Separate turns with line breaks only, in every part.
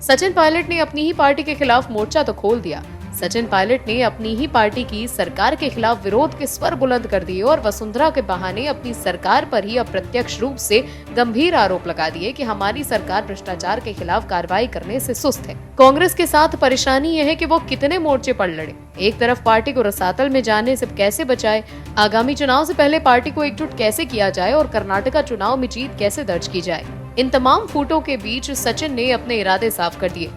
सचिन पायलट ने अपनी ही पार्टी के खिलाफ मोर्चा तो खोल दिया। सचिन पायलट ने अपनी ही पार्टी की सरकार के खिलाफ विरोध के स्वर बुलंद कर दिए और वसुंधरा के बहाने अपनी सरकार पर ही अप्रत्यक्ष रूप से गंभीर आरोप लगा दिए कि हमारी सरकार भ्रष्टाचार के खिलाफ कार्रवाई करने से सुस्त है। कांग्रेस के साथ परेशानी यह है कि वो कितने मोर्चे पर लड़े। एक तरफ पार्टी को रसातल में जाने से कैसे बचाए, आगामी चुनाव से पहले पार्टी को एकजुट कैसे किया जाए और कर्नाटका चुनाव में जीत कैसे दर्ज की जाए। इन तमाम फूटों के बीच सचिन ने अपने इरादे साफ कर दिए।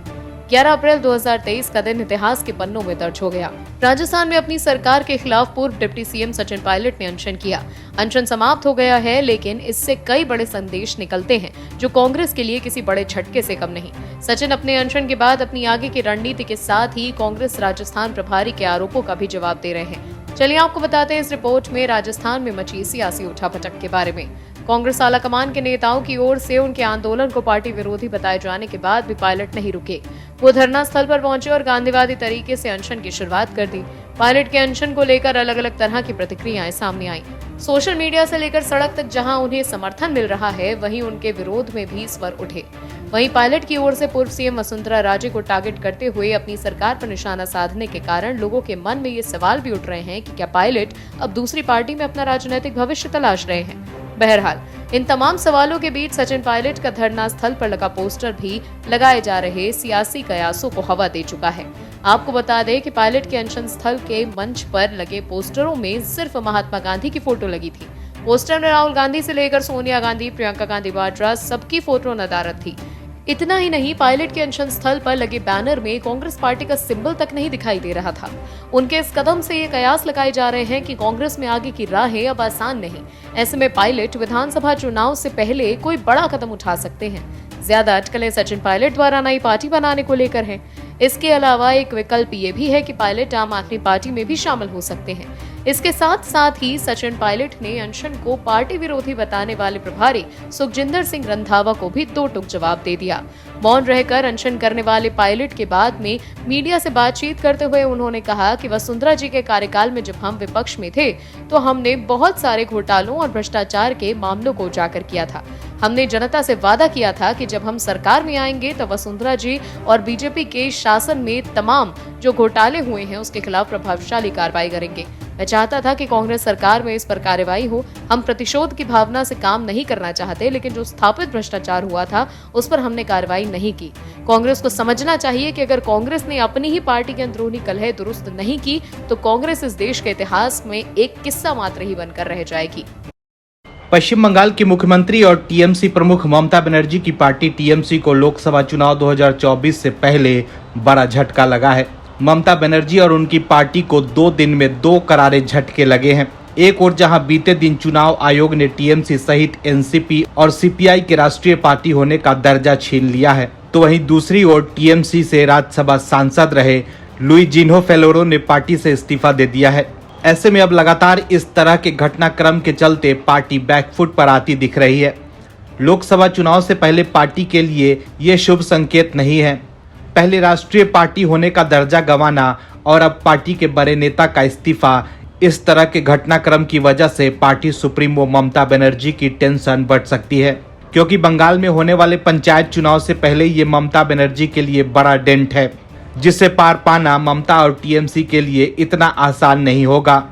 11 अप्रैल 2023 का दिन इतिहास के पन्नों में दर्ज हो गया। राजस्थान में अपनी सरकार के खिलाफ पूर्व डिप्टी सीएम सचिन पायलट ने अनशन किया। अनशन समाप्त हो गया है, लेकिन इससे कई बड़े संदेश निकलते हैं जो कांग्रेस के लिए किसी बड़े झटके से कम नहीं। सचिन अपने अनशन के बाद अपनी आगे की रणनीति के साथ ही कांग्रेस राजस्थान प्रभारी के आरोपों का भी जवाब दे रहे हैं। चलिए आपको बताते हैं इस रिपोर्ट में राजस्थान में मची सियासी उठापटक के बारे में। कांग्रेस आलाकमान के नेताओं की ओर से उनके आंदोलन को पार्टी विरोधी बताए जाने के बाद भी पायलट नहीं रुके। वो धरना स्थल पर पहुंचे और गांधीवादी तरीके से अनशन की शुरुआत कर दी। पायलट के अनशन को लेकर अलग अलग तरह की प्रतिक्रियाएं सामने आईं। सोशल मीडिया से लेकर सड़क तक जहां उन्हें समर्थन मिल रहा है, वहीं उनके विरोध में भी स्वर उठे। वहीं पायलट की ओर से पूर्व सीएम वसुंधरा राजे को टारगेट करते हुए अपनी सरकार पर निशाना साधने के कारण लोगों के मन में ये सवाल भी उठ रहे हैं कि क्या पायलट अब दूसरी पार्टी में अपना राजनीतिक भविष्य तलाश रहे हैं। बहरहाल इन तमाम सवालों के बीच सचिन पायलट का धरना स्थल पर लगा पोस्टर भी लगाए जा रहे सियासी कयासों को हवा दे चुका है। आपको बता दें कि पायलट के अनशन स्थल के मंच पर लगे पोस्टरों में सिर्फ महात्मा गांधी की फोटो लगी थी। पोस्टर में राहुल गांधी से लेकर सोनिया गांधी, प्रियंका गांधी वाड्रा सबकी फोटो नदारद थी। इतना ही नहीं, पायलट के अनशन स्थल पर लगे बैनर में कांग्रेस पार्टी का सिंबल तक नहीं दिखाई दे रहा था। उनके इस कदम से ये कयास लगाए जा रहे हैं कि कांग्रेस में आगे की राहें अब आसान नहीं। ऐसे में पायलट विधानसभा चुनाव से पहले कोई बड़ा कदम उठा सकते हैं। ज्यादा अटकलें सचिन पायलट द्वारा नई पार्टी बनाने को लेकर हैं। इसके अलावा एक विकल्प ये भी है कि पायलट आम आदमी पार्टी में भी शामिल हो सकते हैं। इसके साथ साथ ही सचिन पायलट ने अनशन को पार्टी विरोधी बताने वाले प्रभारी सुखजिंदर सिंह रंधावा को भी दो टूक जवाब दे दिया। मौन रहकर अनशन करने वाले पायलट के बाद में मीडिया से बातचीत करते हुए उन्होंने कहा कि वसुंधरा जी के कार्यकाल में जब हम विपक्ष में थे तो हमने बहुत सारे घोटालों और भ्रष्टाचार के मामलों को उजागर किया था। हमने जनता से वादा किया था कि जब हम सरकार में आएंगे तो वसुंधरा जी और बीजेपी के शासन में तमाम जो घोटाले हुए हैं उसके खिलाफ प्रभावशाली कार्रवाई करेंगे। मैं चाहता था कि कांग्रेस सरकार में इस पर कार्रवाई हो। हम प्रतिशोध की भावना से काम नहीं करना चाहते, लेकिन जो स्थापित भ्रष्टाचार हुआ था उस पर हमने कार्रवाई नहीं की। कांग्रेस को समझना चाहिए कि अगर कांग्रेस ने अपनी ही पार्टी की अंदरूनी कलह दुरुस्त नहीं की तो कांग्रेस इस देश के इतिहास में एक किस्सा मात्र ही बनकर रह जाएगी।
पश्चिम बंगाल की मुख्यमंत्री और टीएमसी प्रमुख ममता बनर्जी की पार्टी टीएमसी को लोकसभा चुनाव 2024 से पहले बड़ा झटका लगा है। ममता बनर्जी और उनकी पार्टी को 2 दिन में 2 करारे झटके लगे हैं। एक ओर जहां बीते दिन चुनाव आयोग ने टीएमसी सहित एनसीपी और सीपीआई के राष्ट्रीय पार्टी होने का दर्जा छीन लिया है, तो वहीं दूसरी ओर टीएमसी से राज्यसभा सांसद रहे लुई जिन्हो फेलोरो ने पार्टी से इस्तीफा दे दिया है। ऐसे में अब लगातार इस तरह के घटनाक्रम के चलते पार्टी बैकफुट पर आती दिख रही है। लोकसभा चुनाव से पहले पार्टी के लिए ये शुभ संकेत नहीं है। पहले राष्ट्रीय पार्टी होने का दर्जा गंवाना और अब पार्टी के बड़े नेता का इस्तीफा, इस तरह के घटनाक्रम की वजह से पार्टी सुप्रीमो ममता बनर्जी की टेंशन बढ़ सकती है, क्योंकि बंगाल में होने वाले पंचायत चुनाव से पहले ये ममता बनर्जी के लिए बड़ा डेंट है, जिसे पार पाना ममता और टीएमसी के लिए इतना आसान नहीं होगा।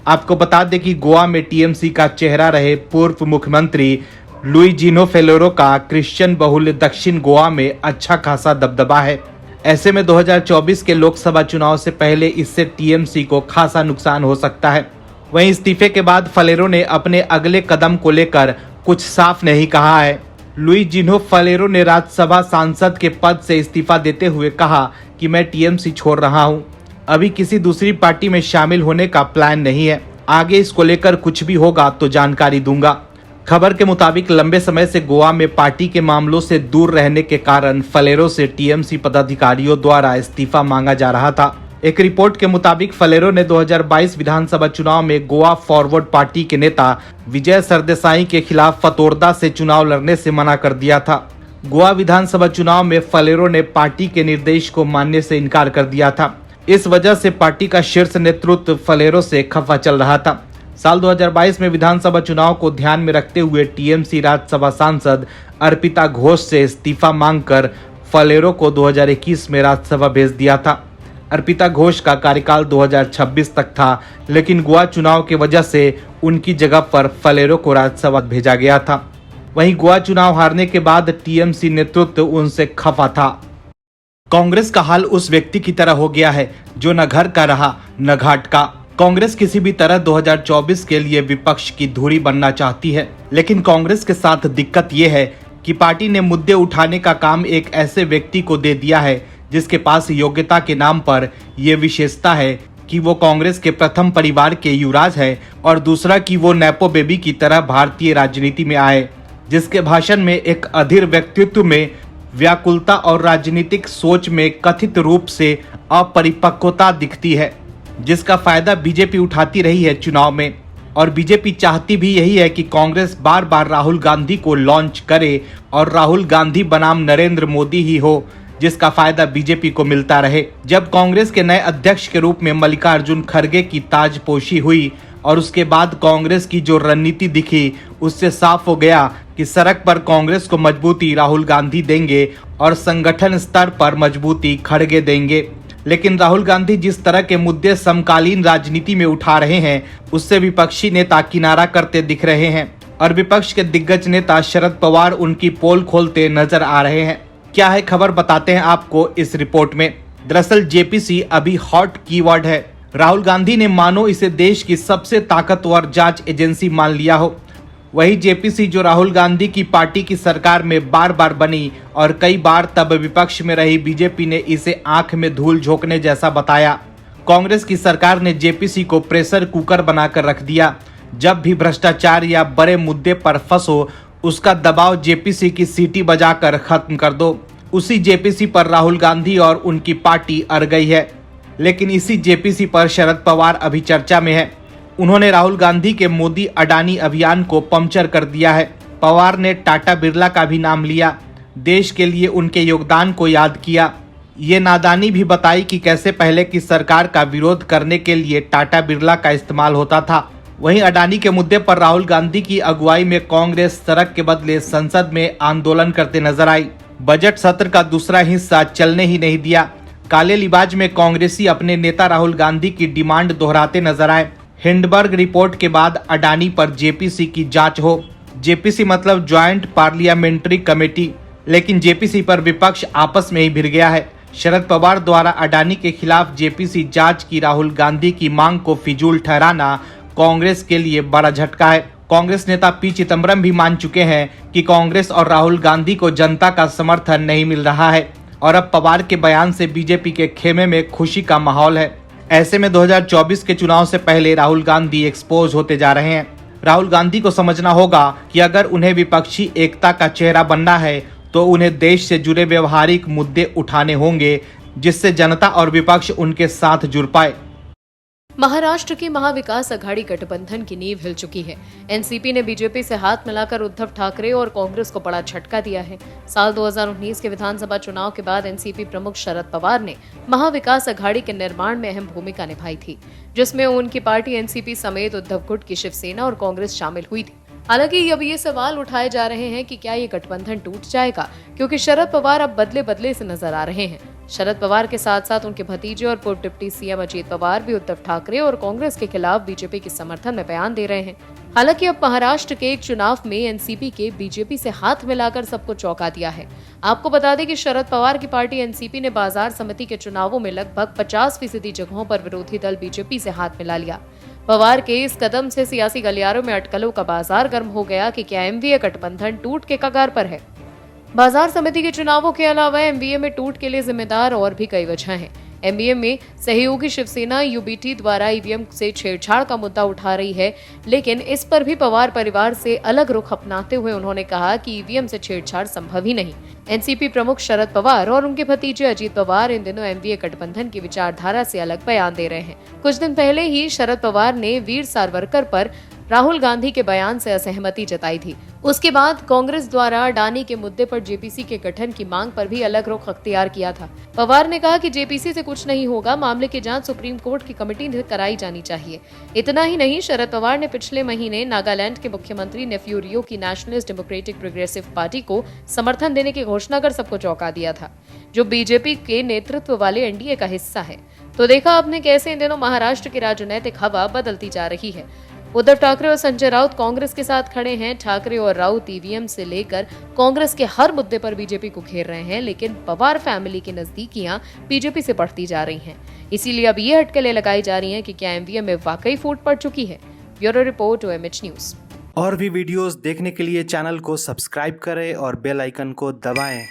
आपको बता दें कि गोवा में टीएमसी का चेहरा रहे पूर्व मुख्यमंत्री लुई जिन्हो फेलोरो का क्रिश्चियन बहुल दक्षिण गोवा में अच्छा खासा दबदबा है। ऐसे में 2024 के लोकसभा चुनाव से पहले इससे टीएमसी को खासा नुकसान हो सकता है। वहीं इस्तीफे के बाद फेलोरो ने अपने अगले कदम को लेकर कुछ साफ नहीं कहा है। लुई जिन्हो फेलोरो ने राज्यसभा सांसद के पद से इस्तीफा देते हुए कहा कि मैं टीएमसी छोड़ रहा हूं, अभी किसी दूसरी पार्टी में शामिल होने का प्लान नहीं है। आगे इसको लेकर कुछ भी होगा तो जानकारी दूंगा। खबर के मुताबिक लंबे समय से गोवा में पार्टी के मामलों से दूर रहने के कारण फेलोरो से टीएमसी पदाधिकारियों द्वारा इस्तीफा मांगा जा रहा था। एक रिपोर्ट के मुताबिक फेलोरो ने 2022 विधानसभा चुनाव में गोवा फॉरवर्ड पार्टी के नेता विजय सरदेसाई के खिलाफ फतोरदा से चुनाव लड़ने से मना कर दिया था। गोवा विधानसभा चुनाव में फेलोरो ने पार्टी के निर्देश को मानने से इनकार कर दिया था। इस वजह से पार्टी का शीर्ष नेतृत्व फेलोरो से खफा चल रहा था। साल 2022 में विधानसभा चुनाव को ध्यान में रखते हुए टीएमसी राज्यसभा सांसद अर्पिता घोष से इस्तीफा मांगकर फलेरो को 2021 में राज्यसभा भेज दिया था। अर्पिता घोष का कार्यकाल 2026 तक था, लेकिन गोवा चुनाव की वजह से उनकी जगह पर फलेरो को राज्यसभा भेजा गया था। वहीं गोवा चुनाव हारने के बाद टीएमसी नेतृत्व उनसे खफा था। कांग्रेस का हाल उस व्यक्ति की तरह हो गया है जो न घर का रहा न घाट का। कांग्रेस किसी भी तरह 2024 के लिए विपक्ष की धुरी बनना चाहती है, लेकिन कांग्रेस के साथ दिक्कत ये है कि पार्टी ने मुद्दे उठाने का काम एक ऐसे व्यक्ति को दे दिया है जिसके पास योग्यता के नाम पर ये विशेषता है कि वो कांग्रेस के प्रथम परिवार के युवराज है, और दूसरा कि वो नेपो बेबी की तरह भारतीय राजनीति में आए, जिसके भाषण में एक अधीर व्यक्तित्व में व्याकुलता और राजनीतिक सोच में कथित रूप से अपरिपक्वता दिखती है, जिसका फायदा बीजेपी उठाती रही है चुनाव में। और बीजेपी चाहती भी यही है कि कांग्रेस बार बार राहुल गांधी को लॉन्च करे और राहुल गांधी बनाम नरेंद्र मोदी ही हो, जिसका फायदा बीजेपी को मिलता रहे। जब कांग्रेस के नए अध्यक्ष के रूप में मल्लिकार्जुन खड़गे की ताजपोशी हुई और उसके बाद कांग्रेस की जो रणनीति दिखी, उससे साफ हो गया कि सड़क पर कांग्रेस को मजबूती राहुल गांधी देंगे और संगठन स्तर पर मजबूती खड़गे देंगे। लेकिन राहुल गांधी जिस तरह के मुद्दे समकालीन राजनीति में उठा रहे हैं, उससे विपक्षी नेता किनारा करते दिख रहे हैं और विपक्ष के दिग्गज नेता शरद पवार उनकी पोल खोलते नजर आ रहे हैं। क्या है खबर, बताते हैं आपको इस रिपोर्ट में। दरअसल जेपीसी अभी हॉट कीवर्ड है। राहुल गांधी ने मानो इसे देश की सबसे ताकतवर जांच एजेंसी मान लिया हो। वही जेपीसी जो राहुल गांधी की पार्टी की सरकार में बार बार बनी और कई बार तब विपक्ष में रही बीजेपी ने इसे आंख में धूल झोंकने जैसा बताया। कांग्रेस की सरकार ने जेपीसी को प्रेशर कुकर बनाकर रख दिया। जब भी भ्रष्टाचार या बड़े मुद्दे पर फंसो, उसका दबाव जेपीसी की सीटी बजाकर खत्म कर दो। उसी जेपीसी पर राहुल गांधी और उनकी पार्टी अड़ गई है। लेकिन इसी जेपीसी पर शरद पवार अभी चर्चा में है। उन्होंने राहुल गांधी के मोदी अडानी अभियान को पंक्चर कर दिया है। पवार ने टाटा बिरला का भी नाम लिया, देश के लिए उनके योगदान को याद किया। ये नादानी भी बताई कि कैसे पहले की सरकार का विरोध करने के लिए टाटा बिरला का इस्तेमाल होता था। वहीं अडानी के मुद्दे पर राहुल गांधी की अगुवाई में कांग्रेस सड़क के बदले संसद में आंदोलन करते नजर आई। बजट सत्र का दूसरा हिस्सा चलने ही नहीं दिया। काले लिबाज में कांग्रेसी अपने नेता राहुल गांधी की डिमांड दोहराते नजर आए। हिंडबर्ग रिपोर्ट के बाद अडानी पर जेपीसी की जांच हो। जेपीसी मतलब ज्वाइंट पार्लियामेंट्री कमेटी, लेकिन जेपीसी पर विपक्ष आपस में ही भिड़ गया है। शरद पवार द्वारा अडानी के खिलाफ जेपीसी जांच की राहुल गांधी की मांग को फिजूल ठहराना कांग्रेस के लिए बड़ा झटका है। कांग्रेस नेता पी चिदम्बरम भी मान चुके हैं कि कांग्रेस और राहुल गांधी को जनता का समर्थन नहीं मिल रहा है और अब पवार के बयान से बीजेपी के खेमे में खुशी का माहौल है। ऐसे में 2024 के चुनाव से पहले राहुल गांधी एक्सपोज होते जा रहे हैं। राहुल गांधी को समझना होगा कि अगर उन्हें विपक्षी एकता का चेहरा बनना है तो उन्हें देश से जुड़े व्यवहारिक मुद्दे उठाने होंगे, जिससे जनता और विपक्ष उनके साथ जुड़ पाए।
महाराष्ट्र की महाविकास अघाड़ी गठबंधन की नींव हिल चुकी है। एनसीपी ने बीजेपी से हाथ मिलाकर उद्धव ठाकरे और कांग्रेस को बड़ा झटका दिया है। साल 2019 के विधानसभा चुनाव के बाद एनसीपी प्रमुख शरद पवार ने महाविकास अघाड़ी के निर्माण में अहम भूमिका निभाई थी, जिसमें उनकी पार्टी एनसीपी समेत उद्धव गुट की शिवसेना और कांग्रेस शामिल हुई थी। हालांकि अब ये सवाल उठाए जा रहे हैं कि क्या ये गठबंधन टूट जाएगा, क्योंकि शरद पवार अब बदले बदले से नजर आ रहे हैं। शरद पवार के साथ साथ उनके भतीजे और पूर्व डिप्टी सीएम अजीत पवार भी उद्धव ठाकरे और कांग्रेस के खिलाफ बीजेपी के समर्थन में बयान दे रहे हैं। हालांकि अब महाराष्ट्र के एक चुनाव में एनसीपी के बीजेपी से हाथ मिलाकर सबको चौंका दिया है। आपको बता दें कि शरद पवार की पार्टी एनसीपी ने बाजार समिति के चुनावों में लगभग 50% जगहों पर विरोधी दल बीजेपी से हाथ मिला लिया। पवार के इस कदम से सियासी गलियारों में अटकलों का बाजार गर्म हो गया कि क्या एमवीए गठबंधन टूट के कगार पर है। बाजार समिति के चुनावों के अलावा एमवीए में टूट के लिए जिम्मेदार और भी कई वजह हैं। एमवीए में सहयोगी शिवसेना यूबीटी द्वारा ईवीएम से छेड़छाड़ का मुद्दा उठा रही है, लेकिन इस पर भी पवार परिवार से अलग रुख अपनाते हुए उन्होंने कहा कि ईवीएम से छेड़छाड़ संभव ही नहीं। एनसीपी प्रमुख शरद पवार और उनके भतीजे अजीत पवार इन दिनों एमवीए गठबंधन की विचारधारा से अलग बयान दे रहे हैं। कुछ दिन पहले ही शरद पवार ने वीर सावरकर पर राहुल गांधी के बयान से असहमति जताई थी। उसके बाद कांग्रेस द्वारा अडानी के मुद्दे पर जेपीसी के गठन की मांग पर भी अलग रुख अख्तियार किया था। पवार ने कहा कि जेपीसी से कुछ नहीं होगा, मामले की जांच सुप्रीम कोर्ट की कमेटी से कराई जानी चाहिए। इतना ही नहीं, शरद पवार ने पिछले महीने नागालैंड के मुख्यमंत्री नेफ्यू रियो की नेशनलिस्ट डेमोक्रेटिक प्रोग्रेसिव पार्टी को समर्थन देने की घोषणा कर सबको चौंका दिया था, जो बीजेपी के नेतृत्व वाले एनडीए का हिस्सा है। तो देखा आपने कैसे इन दिनों महाराष्ट्र की राजनीतिक हवा बदलती जा रही है। उद्धव ठाकरे और संजय राउत कांग्रेस के साथ खड़े हैं। ठाकरे और राउत ईवीएम से लेकर कांग्रेस के हर मुद्दे पर बीजेपी को घेर रहे हैं, लेकिन पवार फैमिली की नजदीकियां बीजेपी से बढ़ती जा रही हैं। इसीलिए अब ये अटकलें लगाई जा रही हैं कि क्या एमवीएम में वाकई फूट पड़ चुकी है। Bureau report OMH news.
और भी वीडियोस देखने के लिए चैनल को सब्सक्राइब करें और बेल आइकन को दबाएं।